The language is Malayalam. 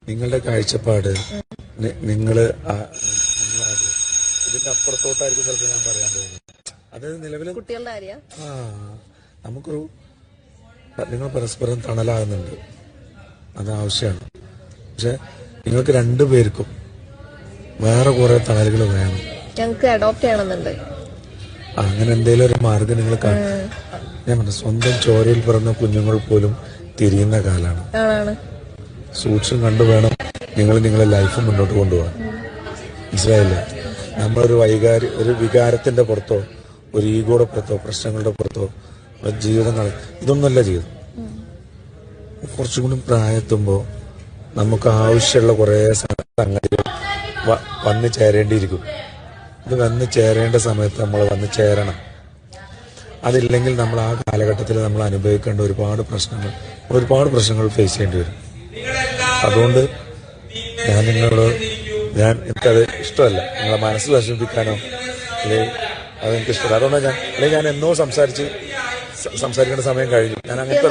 നിങ്ങളുടെ കാഴ്ചപ്പാട് നിങ്ങള് ഇതിന്റെ അപ്പുറത്തോട്ടായിരിക്കും ചിലപ്പോൾ ഞാൻ പറയാൻ പോകുന്നത്. അത് നിലവിൽ കുട്ടികളുടെ കാര്യം നമുക്കൊരു നിങ്ങൾ പരസ്പരം തണലാകുന്നുണ്ട്, അത് ആവശ്യമാണ്. പക്ഷെ നിങ്ങൾക്ക് രണ്ടുപേർക്കും വേറെ കുറെ തണലുകൾ വേണം. ഞങ്ങൾക്ക് അഡോപ്റ്റ് ചെയ്യണമെന്നുണ്ട്. അങ്ങനെ എന്തെങ്കിലും ഒരു മാർഗം നിങ്ങൾ ഞാൻ പറഞ്ഞു, സ്വന്തം ചോരയിൽ പിറന്ന കുഞ്ഞുങ്ങൾ പോലും തിരിയുന്ന കാലാണ്. സൂക്ഷ്മം കണ്ടു വേണം നിങ്ങൾ നിങ്ങളെ ലൈഫ് മുന്നോട്ട് കൊണ്ടുപോകാൻ. മനസ്സിലായില്ലേ? നമ്മളൊരു ഒരു വികാരത്തിന്റെ പുറത്തോ ഒരു ഈഗോയുടെ പുറത്തോ പ്രശ്നങ്ങളുടെ പുറത്തോ ജീവിതം ഇതൊന്നുമല്ല ജീവിതം. കുറച്ചും കൂടി പ്രായത്തുമ്പോൾ നമുക്ക് ആവശ്യമുള്ള കുറെ സംഗതികൾ വന്നു ചേരേണ്ടിയിരിക്കും. ഇത് വന്നു ചേരേണ്ട സമയത്ത് നമ്മൾ വന്നു ചേരണം. അതില്ലെങ്കിൽ നമ്മൾ ആ കാലഘട്ടത്തിൽ നമ്മൾ അനുഭവിക്കേണ്ട ഒരുപാട് പ്രശ്നങ്ങൾ ഫേസ് ചെയ്യേണ്ടി വരും. അതുകൊണ്ട് എനിക്കത് ഇഷ്ടമല്ല, നിങ്ങളെ മനസ്സ് വിഷമിപ്പിക്കാനോ അതെനിക്ക് ഇഷ്ടമല്ല. അതുകൊണ്ടാണ് ഞാൻ എന്നോ സംസാരിക്കേണ്ട സമയം കഴിഞ്ഞു. ഞാൻ അങ്ങനത്തെ